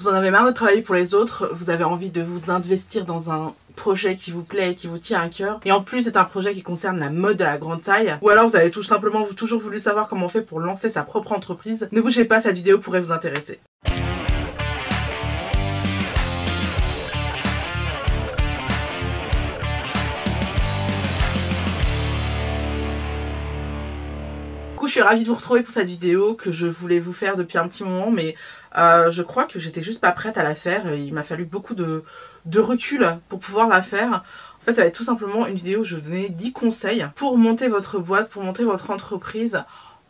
vous en avez marre de travailler pour les autres, vous avez envie de vous investir dans un projet qui vous plaît et qui vous tient à cœur, et en plus c'est un projet qui concerne la mode à la grande taille, ou alors vous avez tout simplement toujours voulu savoir comment on fait pour lancer sa propre entreprise, ne bougez pas, cette vidéo pourrait vous intéresser. Je suis ravie de vous retrouver pour cette vidéo que je voulais vous faire depuis un petit moment, mais je crois que j'étais juste pas prête à la faire. Il m'a fallu beaucoup de recul pour pouvoir la faire. En fait, ça va être tout simplement une vidéo où je vais vous donner 10 conseils pour monter votre boîte, pour monter votre entreprise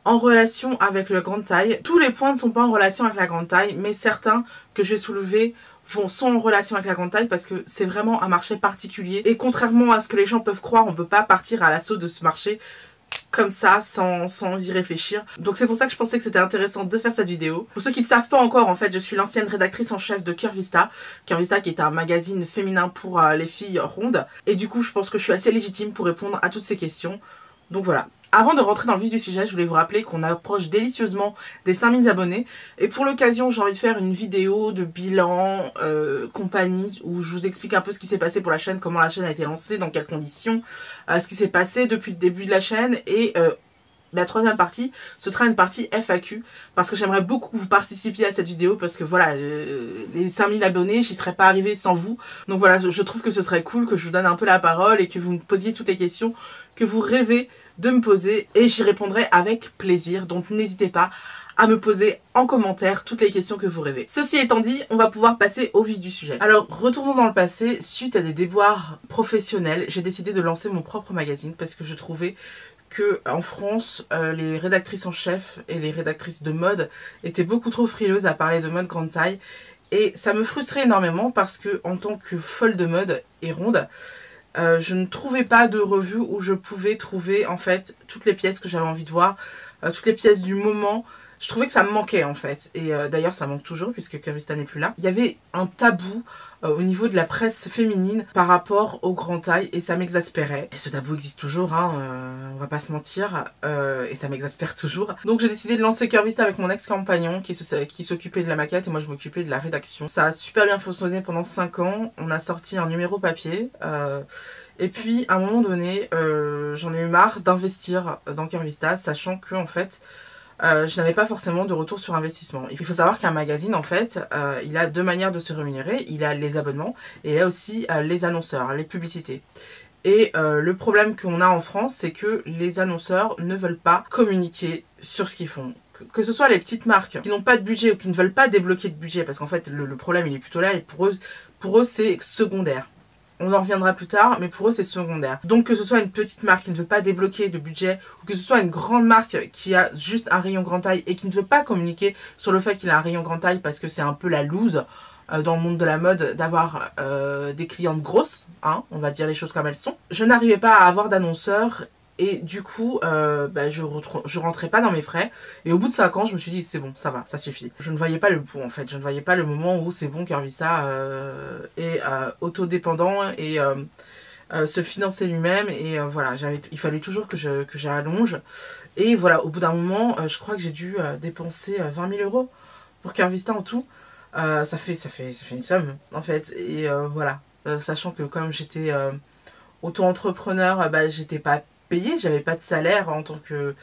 en relation avec la grande taille. Tous les points ne sont pas en relation avec la grande taille, mais certains que je vais soulever sont en relation avec la grande taille parce que c'est vraiment un marché particulier. Et contrairement à ce que les gens peuvent croire, on ne peut pas partir à l'assaut de ce marché comme ça, sans y réfléchir. Donc c'est pour ça que je pensais que c'était intéressant de faire cette vidéo. Pour ceux qui ne savent pas encore, en fait, je suis l'ancienne rédactrice en chef de Cœur Vista. Cœur Vista qui est un magazine féminin pour les filles rondes. Et du coup, je pense que je suis assez légitime pour répondre à toutes ces questions. Donc voilà. Avant de rentrer dans le vif du sujet, je voulais vous rappeler qu'on approche délicieusement des 5000 abonnés. Et pour l'occasion, j'ai envie de faire une vidéo de bilan, compagnie, où je vous explique un peu ce qui s'est passé pour la chaîne, comment la chaîne a été lancée, dans quelles conditions, ce qui s'est passé depuis le début de la chaîne. Et la troisième partie, ce sera une partie FAQ, parce que j'aimerais beaucoup que vous participiez à cette vidéo, parce que voilà, les 5000 abonnés, j'y serais pas arrivée sans vous. Donc voilà, je trouve que ce serait cool que je vous donne un peu la parole et que vous me posiez toutes les questions que vous rêvez de me poser, et j'y répondrai avec plaisir. Donc n'hésitez pas à me poser en commentaire toutes les questions que vous rêvez. Ceci étant dit, on va pouvoir passer au vif du sujet. Alors, retournons dans le passé. Suite à des déboires professionnels, j'ai décidé de lancer mon propre magazine, parce que je trouvais que en France, les rédactrices en chef et les rédactrices de mode étaient beaucoup trop frileuses à parler de mode grande taille, et ça me frustrait énormément parce que, en tant que folle de mode et ronde, je ne trouvais pas de revue où je pouvais trouver en fait toutes les pièces que j'avais envie de voir, toutes les pièces du moment. Je trouvais que ça me manquait en fait, et d'ailleurs ça manque toujours puisque Cœur Vista n'est plus là. Il y avait un tabou au niveau de la presse féminine par rapport aux grandes tailles, et ça m'exaspérait. Et ce tabou existe toujours, hein, on va pas se mentir, et ça m'exaspère toujours. Donc j'ai décidé de lancer Cœur Vista avec mon ex-compagnon qui s'occupait de la maquette et moi je m'occupais de la rédaction. Ça a super bien fonctionné pendant 5 ans, on a sorti un numéro papier, et puis à un moment donné, j'en ai eu marre d'investir dans Cœur Vista, sachant que en fait, je n'avais pas forcément de retour sur investissement. Il faut savoir qu'un magazine, en fait, il a 2 manières de se rémunérer. Il a les abonnements et il a aussi les annonceurs, les publicités. Et le problème qu'on a en France, c'est que les annonceurs ne veulent pas communiquer sur ce qu'ils font. Que ce soit les petites marques qui n'ont pas de budget ou qui ne veulent pas débloquer de budget, parce qu'en fait, le problème, il est plutôt là, et pour eux c'est secondaire. On en reviendra plus tard, mais pour eux, c'est secondaire. Donc, que ce soit une petite marque qui ne veut pas débloquer de budget, ou que ce soit une grande marque qui a juste un rayon grande taille et qui ne veut pas communiquer sur le fait qu'il a un rayon grande taille parce que c'est un peu la loose dans le monde de la mode d'avoir des clientes grosses, hein, on va dire les choses comme elles sont. Je n'arrivais pas à avoir d'annonceurs. Et du coup, je rentrais pas dans mes frais. Et au bout de 5 ans, je me suis dit, c'est bon, ça va, ça suffit. Je ne voyais pas le bout, en fait. Je ne voyais pas le moment où c'est bon, Cœur Vista est autodépendant et se financer lui-même. Et voilà, il fallait toujours que j'allonge. Et voilà, au bout d'un moment, je crois que j'ai dû dépenser 20 000 € pour Cœur Vista en tout. Ça fait une somme, en fait. Et voilà, sachant que comme j'étais auto-entrepreneur, j'étais pas payée, j'avais pas de salaire en tant que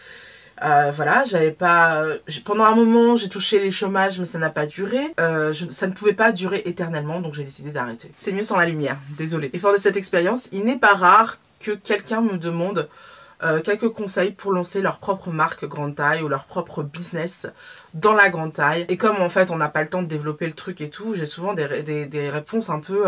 voilà, j'avais pas pendant un moment j'ai touché les chômages, mais ça n'a pas duré, ça ne pouvait pas durer éternellement, donc j'ai décidé d'arrêter. C'est mieux sans la lumière, désolée. Et fort de cette expérience, il n'est pas rare que quelqu'un me demande quelques conseils pour lancer leur propre marque grande taille ou leur propre business dans la grande taille. Et comme en fait on n'a pas le temps de développer le truc et tout, j'ai souvent des réponses un peu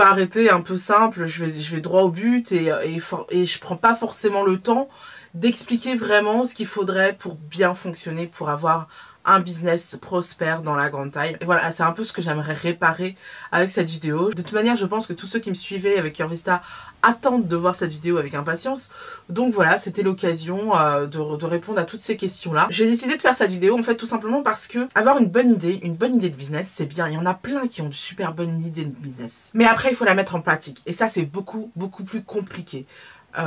arrêté, un peu simple, je vais droit au but et je prends pas forcément le temps d'expliquer vraiment ce qu'il faudrait pour bien fonctionner, pour avoir un business prospère dans la grande taille. Et voilà, c'est un peu ce que j'aimerais réparer avec cette vidéo. De toute manière, je pense que tous ceux qui me suivaient avec Cœur Vista attendent de voir cette vidéo avec impatience. Donc voilà, c'était l'occasion de répondre à toutes ces questions-là. J'ai décidé de faire cette vidéo en fait tout simplement parce que avoir une bonne idée de business, c'est bien. Il y en a plein qui ont de super bonnes idées de business. Mais après, il faut la mettre en pratique. Et ça, c'est beaucoup plus compliqué.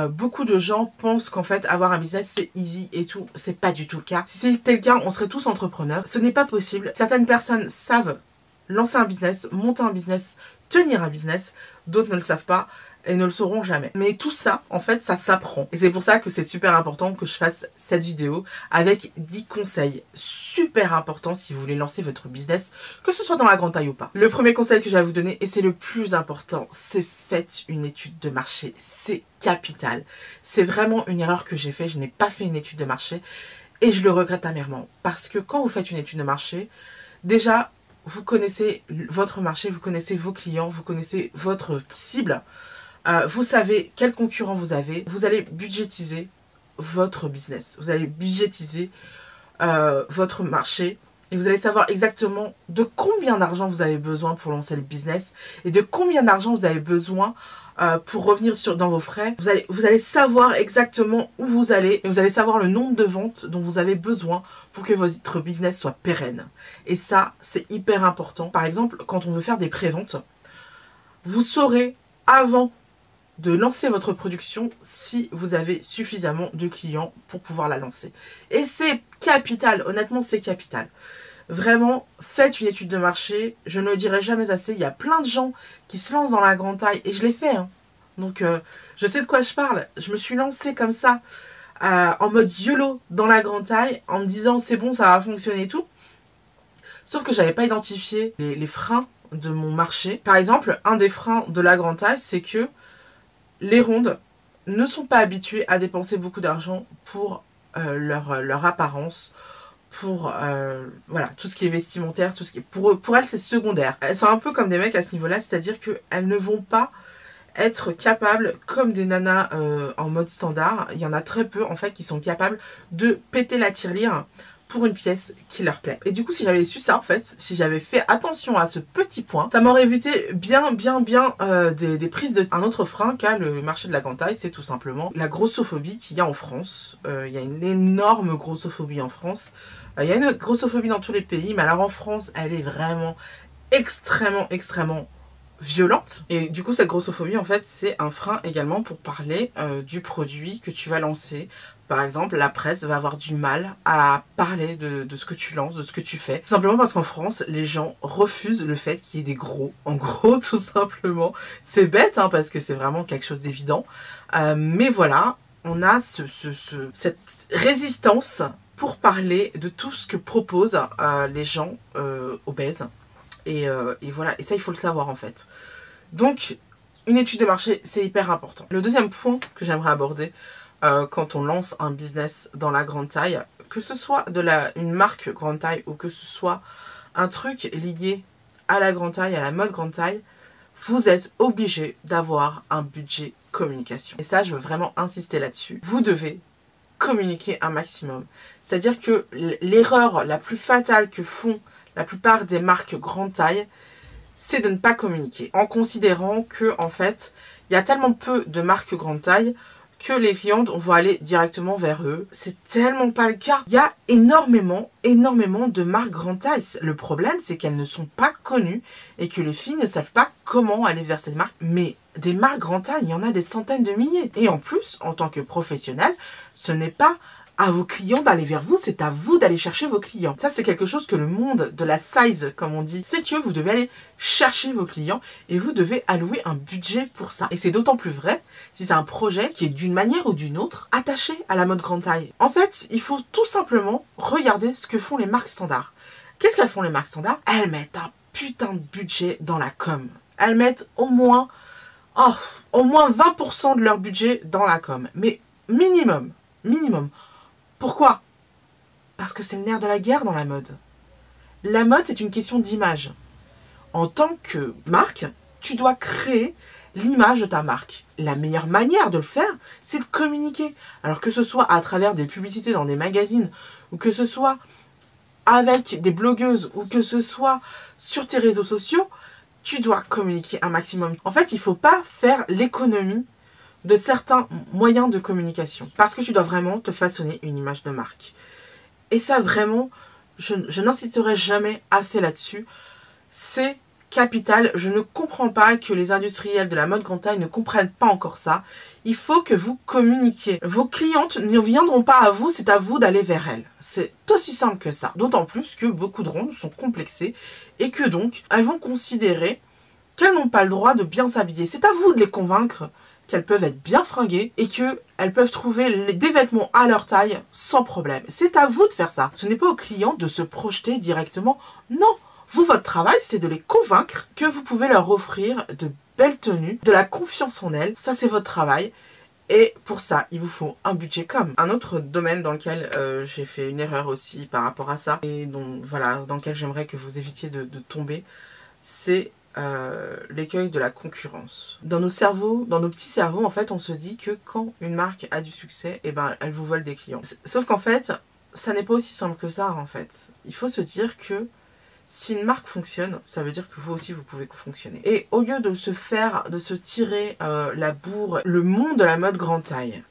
Beaucoup de gens pensent qu'en fait avoir un business c'est easy et tout, c'est pas du tout le cas. Si c'était le cas, on serait tous entrepreneurs. Ce n'est pas possible. Certaines personnes savent lancer un business, monter un business, tenir un business, d'autres ne le savent pas et ne le sauront jamais. Mais tout ça, en fait, ça s'apprend. Et c'est pour ça que c'est super important que je fasse cette vidéo avec 10 conseils super importants si vous voulez lancer votre business, que ce soit dans la grande taille ou pas. Le premier conseil que je vais vous donner, et c'est le plus important, c'est faites une étude de marché. C'est capital. C'est vraiment une erreur que j'ai faite. Je n'ai pas fait une étude de marché et je le regrette amèrement. Parce que quand vous faites une étude de marché, déjà, vous connaissez votre marché, vous connaissez vos clients, vous connaissez votre cible. Vous savez quels concurrents vous avez. Vous allez budgétiser votre business. Vous allez budgétiser votre marché. Et vous allez savoir exactement de combien d'argent vous avez besoin pour lancer le business. Et de combien d'argent vous avez besoin pour revenir dans vos frais. Vous allez savoir exactement où vous allez. Et vous allez savoir le nombre de ventes dont vous avez besoin pour que votre business soit pérenne. Et ça, c'est hyper important. Par exemple, quand on veut faire des préventes, vous saurez avant de lancer votre production si vous avez suffisamment de clients pour pouvoir la lancer. Et c'est capital, honnêtement c'est capital. Vraiment, faites une étude de marché, je ne le dirai jamais assez, il y a plein de gens qui se lancent dans la grande taille, et je l'ai fait, hein. Donc je sais de quoi je parle, je me suis lancée comme ça, en mode YOLO dans la grande taille, en me disant c'est bon, ça va fonctionner et tout. Sauf que j'avais pas identifié les freins de mon marché. Par exemple, un des freins de la grande taille, c'est que les rondes ne sont pas habituées à dépenser beaucoup d'argent pour leur apparence, pour voilà, tout ce qui est vestimentaire, tout ce qui est pour elles c'est secondaire. Elles sont un peu comme des mecs à ce niveau-là, c'est-à-dire qu'elles ne vont pas être capables, comme des nanas en mode standard, il y en a très peu en fait qui sont capables de péter la tirelire pour une pièce qui leur plaît. Et du coup, si j'avais su ça, en fait, si j'avais fait attention à ce petit point, ça m'aurait évité bien des prises de... Un autre frein qu'a le marché de la grande taille, c'est tout simplement la grossophobie qu'il y a en France. Il y a une énorme grossophobie en France. Il y a une grossophobie dans tous les pays, mais alors en France, elle est vraiment extrêmement violente. Et du coup, cette grossophobie, en fait, c'est un frein également pour parler du produit que tu vas lancer. Par exemple, la presse va avoir du mal à parler de ce que tu lances, de ce que tu fais. Tout simplement parce qu'en France, les gens refusent le fait qu'il y ait des gros. En gros, tout simplement. C'est bête, hein, parce que c'est vraiment quelque chose d'évident. Mais voilà, on a cette résistance pour parler de tout ce que proposent les gens obèses. Et voilà, et ça, il faut le savoir, en fait. Donc, une étude de marché, c'est hyper important. Le deuxième point que j'aimerais aborder, quand on lance un business dans la grande taille, que ce soit une marque grande taille ou que ce soit un truc lié à la grande taille, à la mode grande taille, vous êtes obligé d'avoir un budget communication. Et ça, je veux vraiment insister là-dessus. Vous devez communiquer un maximum. C'est-à-dire que l'erreur la plus fatale que font la plupart des marques grande taille, c'est de ne pas communiquer. En considérant que, en fait, il y a tellement peu de marques grande taille que les clientes, on va aller directement vers eux. C'est tellement pas le cas. Il y a énormément de marques grande taille. Le problème, c'est qu'elles ne sont pas connues et que les filles ne savent pas comment aller vers ces marques. Mais des marques grande taille, il y en a des centaines de milliers. Et en plus, en tant que professionnel, ce n'est pas à vos clients d'aller vers vous, c'est à vous d'aller chercher vos clients. Ça, c'est quelque chose que le monde de la size, comme on dit, c'est que vous devez aller chercher vos clients et vous devez allouer un budget pour ça. Et c'est d'autant plus vrai si c'est un projet qui est d'une manière ou d'une autre attaché à la mode grande taille. En fait, il faut tout simplement regarder ce que font les marques standards. Qu'est-ce qu'elles font les marques standards? Elles mettent un putain de budget dans la com. Elles mettent au moins 20% de leur budget dans la com. Mais minimum. Pourquoi? Parce que c'est le nerf de la guerre dans la mode. La mode, c'est une question d'image. En tant que marque, tu dois créer l'image de ta marque. La meilleure manière de le faire, c'est de communiquer. Alors que ce soit à travers des publicités dans des magazines, ou que ce soit avec des blogueuses, ou que ce soit sur tes réseaux sociaux, tu dois communiquer un maximum. En fait, il ne faut pas faire l'économie de certains moyens de communication. Parce que tu dois vraiment te façonner une image de marque. Et ça, vraiment, je n'insisterai jamais assez là-dessus. C'est capital. Je ne comprends pas que les industriels de la mode grande taille ne comprennent pas encore ça. Il faut que vous communiquiez. Vos clientes ne viendront pas à vous, c'est à vous d'aller vers elles. C'est aussi simple que ça. D'autant plus que beaucoup de rondes sont complexées et que donc elles vont considérer qu'elles n'ont pas le droit de bien s'habiller. C'est à vous de les convaincre qu'elles peuvent être bien fringuées et qu'elles peuvent trouver des vêtements à leur taille sans problème. C'est à vous de faire ça. Ce n'est pas aux clients de se projeter directement. Non, vous, votre travail, c'est de les convaincre que vous pouvez leur offrir de belles tenues, de la confiance en elles. Ça, c'est votre travail. Et pour ça, il vous faut un budget com. Un autre domaine dans lequel j'ai fait une erreur aussi par rapport à ça, et voilà, dans lequel j'aimerais que vous évitiez de tomber, c'est l'écueil de la concurrence. Dans nos cerveaux, dans nos petits cerveaux, en fait, on se dit que quand une marque a du succès, eh ben, elle vous vole des clients. Sauf qu'en fait, ça n'est pas aussi simple que ça, en fait. Il faut se dire que si une marque fonctionne, ça veut dire que vous aussi, vous pouvez fonctionner. Et au lieu de se tirer la bourre, le monde de la mode grande taille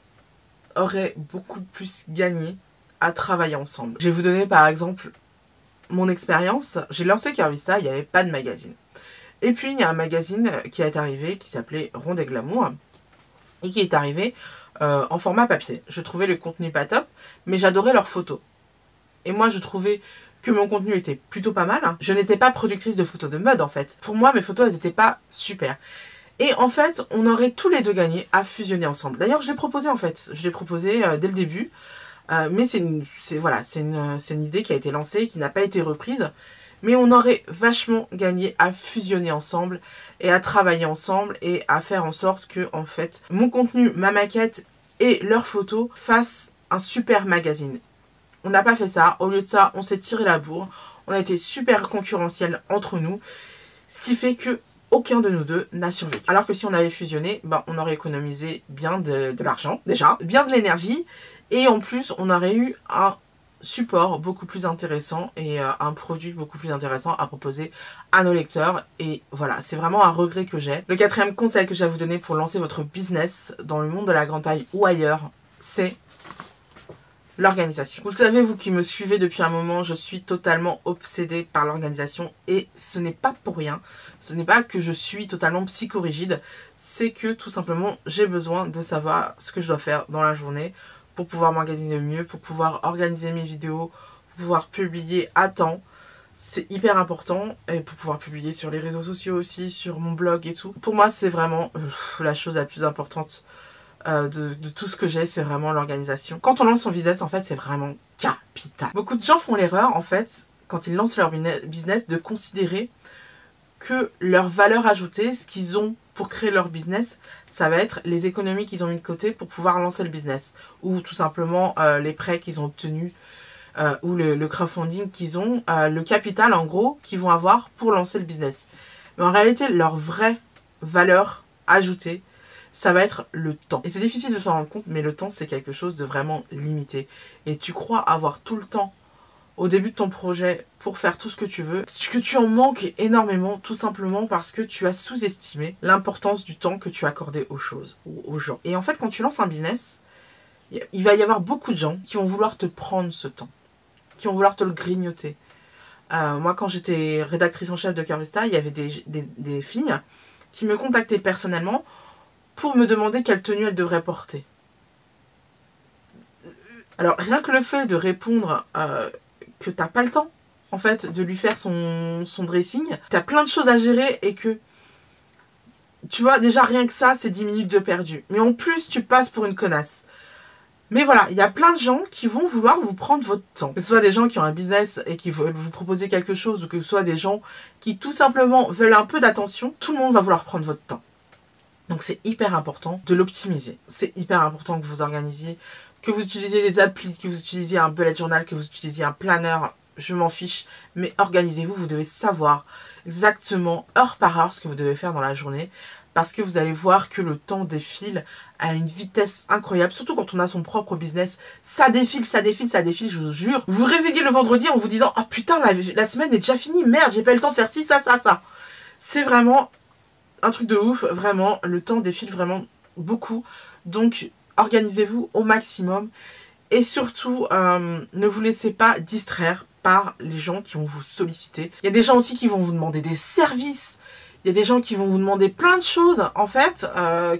aurait beaucoup plus gagné à travailler ensemble. Je vais vous donner par exemple mon expérience. J'ai lancé Curvista, il n'y avait pas de magazine. Et puis il y a un magazine qui est arrivé, qui s'appelait Ronde et Glamour, et qui est arrivé en format papier. Je trouvais le contenu pas top, mais j'adorais leurs photos. Et moi, je trouvais que mon contenu était plutôt pas mal. Je n'étais pas productrice de photos de mode, en fait. Pour moi, mes photos, elles n'étaient pas super. Et en fait, on aurait tous les deux gagné à fusionner ensemble. D'ailleurs, je l'ai proposé, en fait. Je l'ai proposé dès le début. Mais c'est une idée qui a été lancée, qui n'a pas été reprise. Mais on aurait vachement gagné à fusionner ensemble et à travailler ensemble et à faire en sorte que, en fait, mon contenu, ma maquette et leurs photos fassent un super magazine. On n'a pas fait ça. Au lieu de ça, on s'est tiré la bourre. On a été super concurrentiels entre nous. Ce qui fait que aucun de nous deux n'a survécu. Alors que si on avait fusionné, ben, on aurait économisé bien de l'argent, déjà, bien de l'énergie. Et en plus, on aurait eu un support beaucoup plus intéressant et un produit beaucoup plus intéressant à proposer à nos lecteurs. Et voilà, c'est vraiment un regret que j'ai. Le quatrième conseil que j'ai à vous donner pour lancer votre business dans le monde de la grande taille ou ailleurs, c'est l'organisation. Vous le savez, vous qui me suivez depuis un moment, je suis totalement obsédée par l'organisation et ce n'est pas pour rien. Ce n'est pas que je suis totalement psychorigide, c'est que tout simplement j'ai besoin de savoir ce que je dois faire dans la journée pour pouvoir m'organiser mieux, pour pouvoir organiser mes vidéos, pour pouvoir publier à temps. C'est hyper important et pour pouvoir publier sur les réseaux sociaux aussi, sur mon blog et tout. Pour moi, c'est vraiment la chose la plus importante de tout ce que j'ai, c'est vraiment l'organisation. Quand on lance son business, en fait, c'est vraiment capital. Beaucoup de gens font l'erreur, en fait, quand ils lancent leur business, de considérer que leur valeur ajoutée, ce qu'ils ont pour créer leur business, ça va être les économies qu'ils ont mis de côté pour pouvoir lancer le business. Ou tout simplement les prêts qu'ils ont obtenus, ou le crowdfunding qu'ils ont, le capital, en gros, qu'ils vont avoir pour lancer le business. Mais en réalité, leur vraie valeur ajoutée, ça va être le temps. Et c'est difficile de s'en rendre compte, mais le temps, c'est quelque chose de vraiment limité. Et tu crois avoir tout le temps au début de ton projet pour faire tout ce que tu veux, que tu en manques énormément, tout simplement parce que tu as sous-estimé l'importance du temps que tu accordais aux choses, ou aux gens. Et en fait, quand tu lances un business, il va y avoir beaucoup de gens qui vont vouloir te prendre ce temps, qui vont vouloir te le grignoter. Moi, quand j'étais rédactrice en chef de Curvista, il y avait des filles qui me contactaient personnellement pour me demander quelle tenue elle devrait porter. Alors, rien que le fait de répondre que t'as pas le temps, en fait, de lui faire son dressing, t'as plein de choses à gérer et que, tu vois, déjà rien que ça, c'est 10 minutes de perdu. Mais en plus, tu passes pour une connasse. Mais voilà, il y a plein de gens qui vont vouloir vous prendre votre temps. Que ce soit des gens qui ont un business et qui veulent vous proposer quelque chose, ou que ce soit des gens qui tout simplement veulent un peu d'attention, tout le monde va vouloir prendre votre temps. Donc c'est hyper important de l'optimiser. C'est hyper important que vous organisiez, que vous utilisiez des applis, que vous utilisiez un bullet journal, que vous utilisiez un planner, je m'en fiche. Mais organisez-vous, vous devez savoir exactement heure par heure ce que vous devez faire dans la journée. Parce que vous allez voir que le temps défile à une vitesse incroyable. Surtout quand on a son propre business. Ça défile, ça défile, ça défile, je vous jure. Vous réveillez le vendredi en vous disant « Ah putain, la semaine est déjà finie, merde, j'ai pas eu le temps de faire ci, ça, ça, ça. » C'est vraiment un truc de ouf, vraiment, le temps défile vraiment beaucoup. Donc, organisez-vous au maximum. Et surtout, ne vous laissez pas distraire par les gens qui vont vous solliciter. Il y a des gens aussi qui vont vous demander des services. Il y a des gens qui vont vous demander plein de choses, en fait,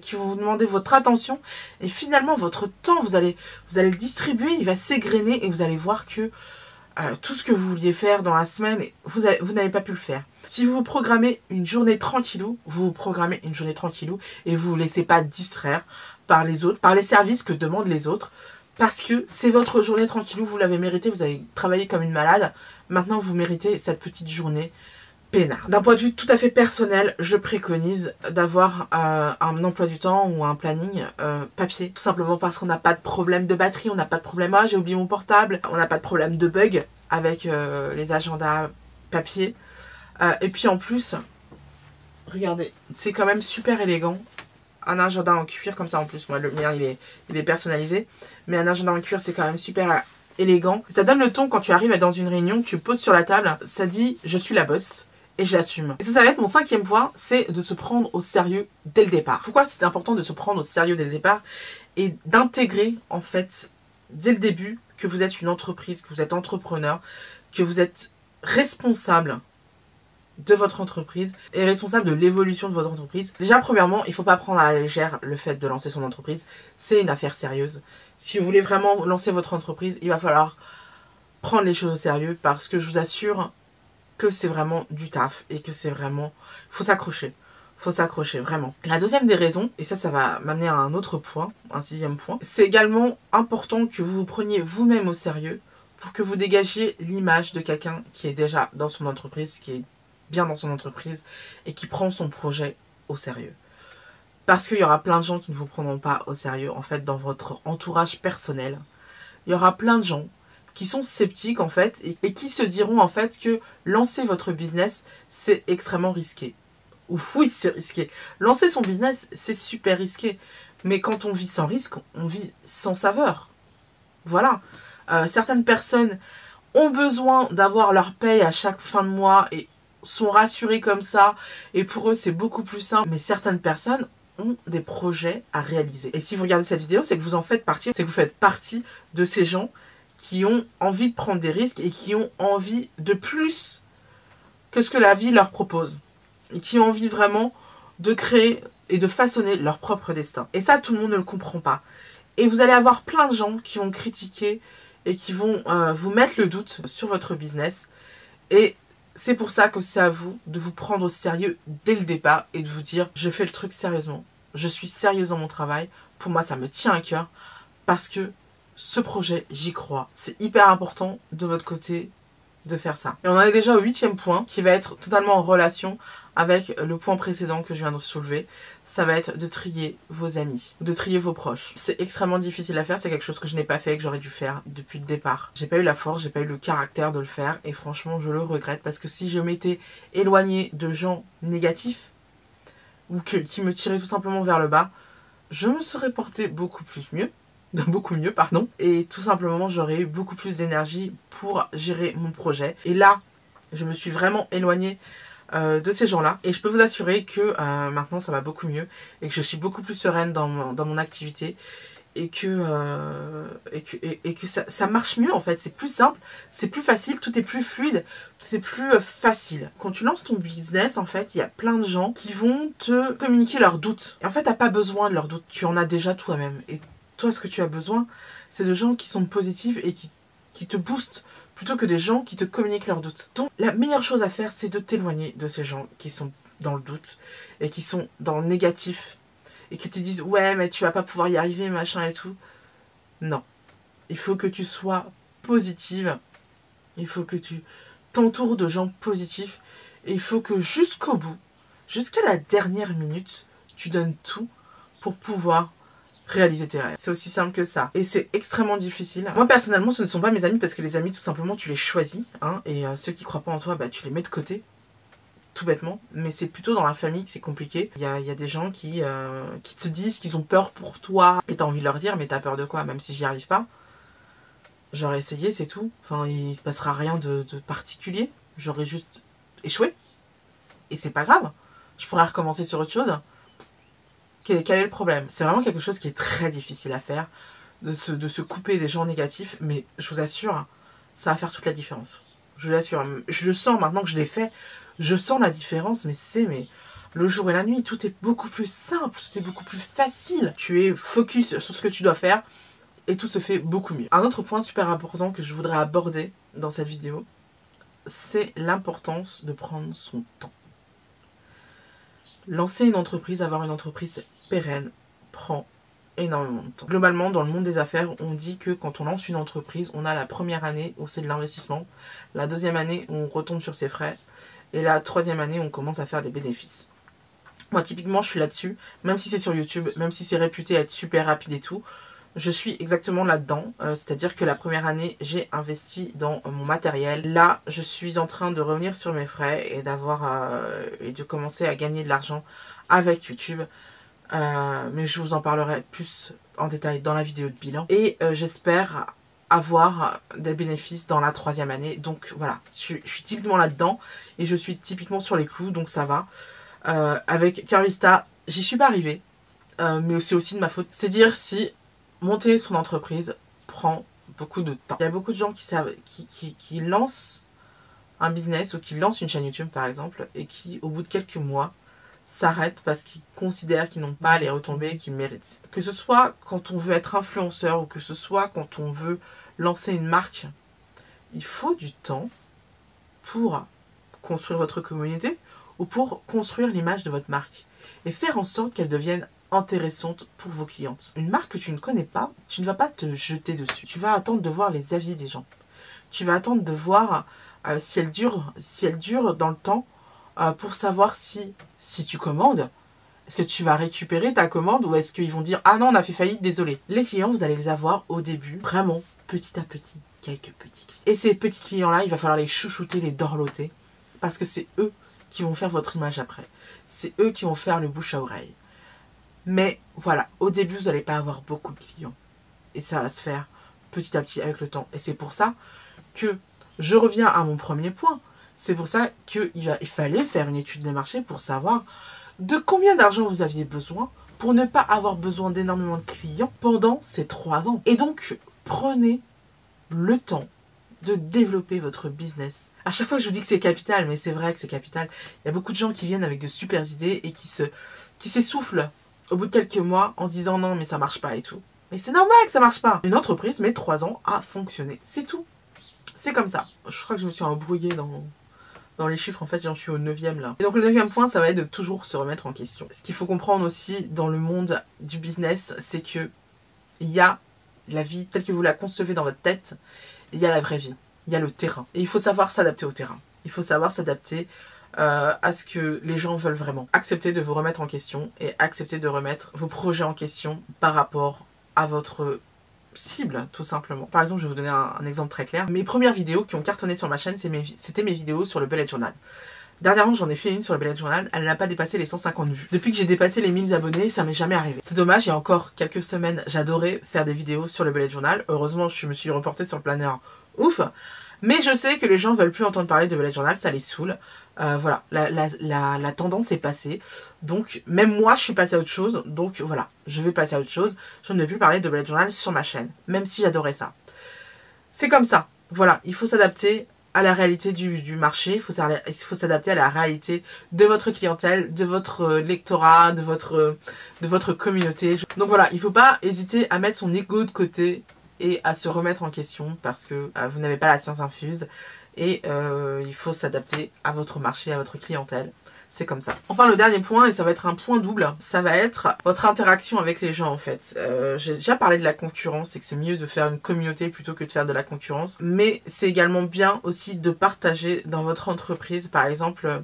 qui vont vous demander votre attention. Et finalement, votre temps, vous allez le distribuer, il va s'égrener et vous allez voir que tout ce que vous vouliez faire dans la semaine, vous n'avez pas pu le faire. Si vous programmez une journée tranquillou, vous programmez une journée tranquillou et vous ne vous laissez pas distraire par les autres, par les services que demandent les autres. Parce que c'est votre journée tranquillou, vous l'avez mérité, vous avez travaillé comme une malade. Maintenant, vous méritez cette petite journée peinard. D'un point de vue tout à fait personnel, je préconise d'avoir un emploi du temps ou un planning papier. Tout simplement parce qu'on n'a pas de problème de batterie, on n'a pas de problème, ah j'ai oublié mon portable, on n'a pas de problème de bug avec les agendas papier. Et puis en plus, regardez, c'est quand même super élégant. Un agenda en cuir comme ça en plus, moi le mien il est personnalisé. Mais un agenda en cuir c'est quand même super élégant. Ça donne le ton quand tu arrives dans une réunion, tu poses sur la table, ça dit je suis la boss. Et j'assume. Et ça va être mon 5e point, c'est de se prendre au sérieux dès le départ. Pourquoi c'est important de se prendre au sérieux dès le départ et d'intégrer en fait dès le début que vous êtes une entreprise, que vous êtes entrepreneur, que vous êtes responsable de votre entreprise et responsable de l'évolution de votre entreprise. Déjà, premièrement, il ne faut pas prendre à la légère le fait de lancer son entreprise. C'est une affaire sérieuse. Si vous voulez vraiment lancer votre entreprise, il va falloir prendre les choses au sérieux parce que je vous assure que c'est vraiment du taf et que c'est vraiment... faut s'accrocher. Faut s'accrocher, vraiment. La deuxième des raisons, et ça va m'amener à un autre point, un 6e point, c'est également important que vous vous preniez vous-même au sérieux pour que vous dégagiez l'image de quelqu'un qui est déjà dans son entreprise, qui est bien dans son entreprise et qui prend son projet au sérieux. Parce qu'il y aura plein de gens qui ne vous prendront pas au sérieux, en fait, dans votre entourage personnel. Il y aura plein de gens qui sont sceptiques en fait et qui se diront en fait que lancer votre business c'est extrêmement risqué. Oui, c'est risqué. Lancer son business c'est super risqué. Mais quand on vit sans risque, on vit sans saveur. Voilà. Certaines personnes ont besoin d'avoir leur paye à chaque fin de mois et sont rassurées comme ça. Et pour eux c'est beaucoup plus simple. Mais certaines personnes ont des projets à réaliser. Et si vous regardez cette vidéo, c'est que vous en faites partie. C'est que vous faites partie de ces gens qui ont envie de prendre des risques et qui ont envie de plus que ce que la vie leur propose. Et qui ont envie vraiment de créer et de façonner leur propre destin. Et ça, tout le monde ne le comprend pas. Et vous allez avoir plein de gens qui vont critiquer et qui vont vous mettre le doute sur votre business. Et c'est pour ça que c'est à vous de vous prendre au sérieux dès le départ et de vous dire, je fais le truc sérieusement. Je suis sérieuse dans mon travail. Pour moi, ça me tient à cœur parce que ce projet, j'y crois. C'est hyper important de votre côté de faire ça. Et on en est déjà au 8e point qui va être totalement en relation avec le point précédent que je viens de soulever. Ça va être de trier vos amis, de trier vos proches. C'est extrêmement difficile à faire, c'est quelque chose que je n'ai pas fait et que j'aurais dû faire depuis le départ. J'ai pas eu la force, j'ai pas eu le caractère de le faire et franchement je le regrette parce que si je m'étais éloignée de gens négatifs ou qui me tiraient tout simplement vers le bas, je me serais portée beaucoup mieux, pardon, et tout simplement j'aurais eu beaucoup plus d'énergie pour gérer mon projet. Et là, je me suis vraiment éloignée de ces gens-là, et je peux vous assurer que maintenant ça va beaucoup mieux, et que je suis beaucoup plus sereine dans mon activité, et que ça marche mieux en fait, c'est plus simple, c'est plus facile, tout est plus fluide, tout est plus facile. Quand tu lances ton business, en fait, il y a plein de gens qui vont te communiquer leurs doutes. Et en fait, t'as pas besoin de leurs doutes, tu en as déjà toi-même. Et toi, ce que tu as besoin, c'est de gens qui sont positifs et qui te boostent, plutôt que des gens qui te communiquent leurs doutes. Donc, la meilleure chose à faire, c'est de t'éloigner de ces gens qui sont dans le doute et qui sont dans le négatif et qui te disent « Ouais, mais tu vas pas pouvoir y arriver, machin et tout. » Non. Il faut que tu sois positive. Il faut que tu t'entoures de gens positifs. Et il faut que jusqu'au bout, jusqu'à la dernière minute, tu donnes tout pour pouvoir réaliser tes rêves. C'est aussi simple que ça. Et c'est extrêmement difficile. Moi, personnellement, ce ne sont pas mes amis parce que les amis, tout simplement, tu les choisis. Hein, et ceux qui croient pas en toi, bah, tu les mets de côté. Tout bêtement. Mais c'est plutôt dans la famille que c'est compliqué. Il y a des gens qui te disent qu'ils ont peur pour toi. Et t'as envie de leur dire, mais t'as peur de quoi? Même si j'y arrive pas. J'aurais essayé, c'est tout. Enfin, il se passera rien de particulier. J'aurais juste échoué. Et c'est pas grave. Je pourrais recommencer sur autre chose. Quel est le problème? C'est vraiment quelque chose qui est très difficile à faire, de se couper des gens négatifs, mais je vous assure, ça va faire toute la différence. je l'assure. Je le sens maintenant que je l'ai fait, je sens la différence, mais le jour et la nuit, tout est beaucoup plus simple, tout est beaucoup plus facile. Tu es focus sur ce que tu dois faire et tout se fait beaucoup mieux. Un autre point super important que je voudrais aborder dans cette vidéo, c'est l'importance de prendre son temps. Lancer une entreprise, avoir une entreprise pérenne, prend énormément de temps. Globalement, dans le monde des affaires, on dit que quand on lance une entreprise, on a la première année où c'est de l'investissement, la deuxième année où on retombe sur ses frais, et la troisième année où on commence à faire des bénéfices. Moi, typiquement, je suis là-dessus, même si c'est sur YouTube, même si c'est réputé être super rapide et tout, je suis exactement là-dedans, c'est-à-dire que la première année, j'ai investi dans mon matériel. Là, je suis en train de revenir sur mes frais et et de commencer à gagner de l'argent avec YouTube. Mais je vous en parlerai plus en détail dans la vidéo de bilan. Et j'espère avoir des bénéfices dans la troisième année. Donc voilà, je suis typiquement là-dedans et je suis typiquement sur les clous, donc ça va. Avec Curvista, j'y suis pas arrivée, mais c'est aussi de ma faute. C'est dire si monter son entreprise prend beaucoup de temps. Il y a beaucoup de gens qui lancent un business ou qui lancent une chaîne YouTube par exemple et qui au bout de quelques mois s'arrêtent parce qu'ils considèrent qu'ils n'ont pas les retombées qu'ils méritent. Que ce soit quand on veut être influenceur ou que ce soit quand on veut lancer une marque, il faut du temps pour construire votre communauté ou pour construire l'image de votre marque et faire en sorte qu'elle devienne intéressante pour vos clientes. Une marque que tu ne connais pas, tu ne vas pas te jeter dessus. Tu vas attendre de voir les avis des gens. Tu vas attendre de voir si elle dure dans le temps pour savoir si tu commandes, est-ce que tu vas récupérer ta commande ou est-ce qu'ils vont dire « Ah non, on a fait faillite, désolé ». Les clients, vous allez les avoir au début, vraiment, petit à petit, quelques petits clients. Et ces petits clients-là, il va falloir les chouchouter, les dorloter, parce que c'est eux qui vont faire votre image après. C'est eux qui vont faire le bouche à oreille. Mais voilà, au début, vous n'allez pas avoir beaucoup de clients. Et ça va se faire petit à petit avec le temps. Et c'est pour ça que je reviens à mon premier point. C'est pour ça qu'il fallait faire une étude de marché pour savoir de combien d'argent vous aviez besoin pour ne pas avoir besoin d'énormément de clients pendant ces 3 ans. Et donc, prenez le temps de développer votre business. À chaque fois que je vous dis que c'est capital, mais c'est vrai que c'est capital, il y a beaucoup de gens qui viennent avec de super idées et qui s'essoufflent au bout de quelques mois en se disant non mais ça marche pas et tout. Mais c'est normal que ça marche pas. Une entreprise met 3 ans à fonctionner. C'est tout. C'est comme ça. Je crois que je me suis embrouillée dans les chiffres, en fait, j'en suis au 9e là. Et donc le 9e point, ça va être de toujours se remettre en question. Ce qu'il faut comprendre aussi dans le monde du business, c'est que il y a la vie telle que vous la concevez dans votre tête, il y a la vraie vie, il y a le terrain. Et il faut savoir s'adapter au terrain. Il faut savoir s'adapter à ce que les gens veulent vraiment. Accepter de vous remettre en question et accepter de remettre vos projets en question par rapport à votre cible, tout simplement. Par exemple, je vais vous donner un exemple très clair. Mes premières vidéos qui ont cartonné sur ma chaîne, c'était mes vidéos sur le bullet journal. Dernièrement, j'en ai fait une sur le bullet journal, elle n'a pas dépassé les 150 vues. Depuis que j'ai dépassé les 1000 abonnés, ça m'est jamais arrivé. C'est dommage, il y a encore quelques semaines, j'adorais faire des vidéos sur le bullet journal. Heureusement, je me suis reportée sur le planeur. Ouf! Mais je sais que les gens veulent plus entendre parler de bullet journal, ça les saoule. Voilà, la tendance est passée. Donc, même moi, je suis passée à autre chose. Donc, voilà, je vais passer à autre chose. Je ne vais plus parler de bullet journal sur ma chaîne, même si j'adorais ça. C'est comme ça. Voilà, il faut s'adapter à la réalité du marché. Il faut s'adapter à la réalité de votre clientèle, de votre lectorat, de votre communauté. Donc voilà, il ne faut pas hésiter à mettre son ego de côté et à se remettre en question parce que vous n'avez pas la science infuse et il faut s'adapter à votre marché, à votre clientèle. C'est comme ça. Enfin, le dernier point, et ça va être un point double, ça va être votre interaction avec les gens en fait. J'ai déjà parlé de la concurrence et que c'est mieux de faire une communauté plutôt que de faire de la concurrence. Mais c'est également bien aussi de partager dans votre entreprise, par exemple,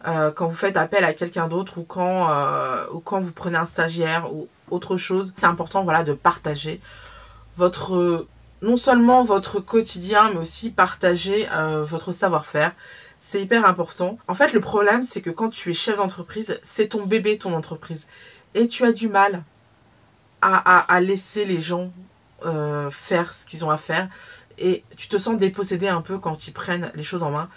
quand vous faites appel à quelqu'un d'autre ou quand vous prenez un stagiaire ou autre chose. C'est important, voilà, de partager non seulement votre quotidien, mais aussi partager votre savoir-faire. C'est hyper important. En fait, le problème, c'est que quand tu es chef d'entreprise, c'est ton bébé, ton entreprise. Et tu as du mal à laisser les gens faire ce qu'ils ont à faire. Et tu te sens dépossédé un peu quand ils prennent les choses en main.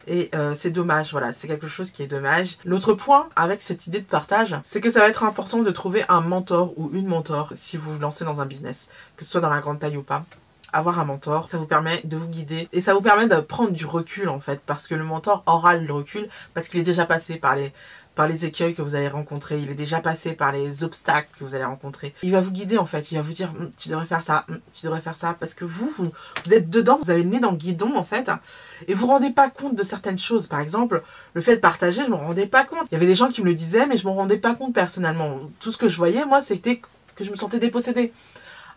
Et c'est dommage, voilà, c'est quelque chose qui est dommage. L'autre point, avec cette idée de partage, c'est que ça va être important de trouver un mentor ou une mentor si vous vous lancez dans un business, que ce soit dans la grande taille ou pas. avoir un mentor, ça vous permet de vous guider et ça vous permet de prendre du recul en fait, parce que le mentor aura le recul parce qu'il est déjà passé par les écueils que vous allez rencontrer, il est déjà passé par les obstacles que vous allez rencontrer. Il va vous guider en fait, il va vous dire tu devrais faire ça, tu devrais faire ça, parce que vous êtes dedans, vous avez le nez dans le guidon en fait, et vous vous rendez pas compte de certaines choses. Par exemple, le fait de partager, je m'en rendais pas compte. Il y avait des gens qui me le disaient, mais je m'en rendais pas compte personnellement. Tout ce que je voyais, moi, c'était que je me sentais dépossédée.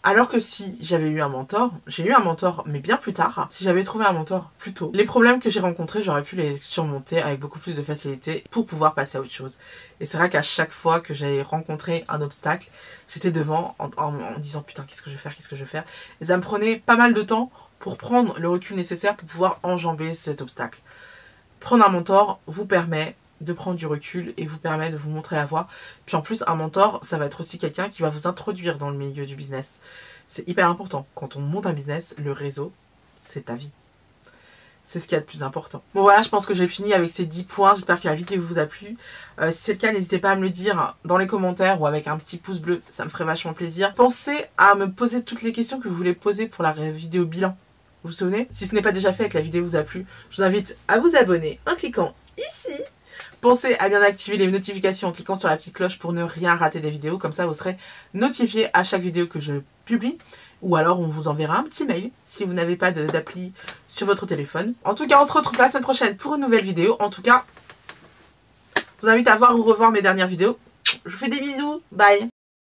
Alors que si j'avais eu un mentor, j'ai eu un mentor mais bien plus tard, si j'avais trouvé un mentor plus tôt, les problèmes que j'ai rencontrés, j'aurais pu les surmonter avec beaucoup plus de facilité pour pouvoir passer à autre chose. Et c'est vrai qu'à chaque fois que j'ai rencontré un obstacle, j'étais devant en me disant putain qu'est-ce que je vais faire, qu'est-ce que je vais faire. Et ça me prenait pas mal de temps pour prendre le recul nécessaire pour pouvoir enjamber cet obstacle. Prendre un mentor vous permet de prendre du recul et vous permet de vous montrer la voie. Puis en plus, un mentor, ça va être aussi quelqu'un qui va vous introduire dans le milieu du business. C'est hyper important. Quand on monte un business, le réseau, c'est ta vie. C'est ce qu'il y a de plus important. Bon voilà, je pense que j'ai fini avec ces 10 points. J'espère que la vidéo vous a plu. Si c'est le cas, n'hésitez pas à me le dire dans les commentaires ou avec un petit pouce bleu. Ça me ferait vachement plaisir. Pensez à me poser toutes les questions que vous voulez poser pour la vidéo bilan. Vous vous souvenez? Si ce n'est pas déjà fait et que la vidéo vous a plu, je vous invite à vous abonner en cliquant ici. Pensez à bien activer les notifications en cliquant sur la petite cloche pour ne rien rater des vidéos. Comme ça, vous serez notifié à chaque vidéo que je publie. Ou alors, on vous enverra un petit mail si vous n'avez pas d'appli sur votre téléphone. En tout cas, on se retrouve la semaine prochaine pour une nouvelle vidéo. En tout cas, je vous invite à voir ou revoir mes dernières vidéos. Je vous fais des bisous. Bye.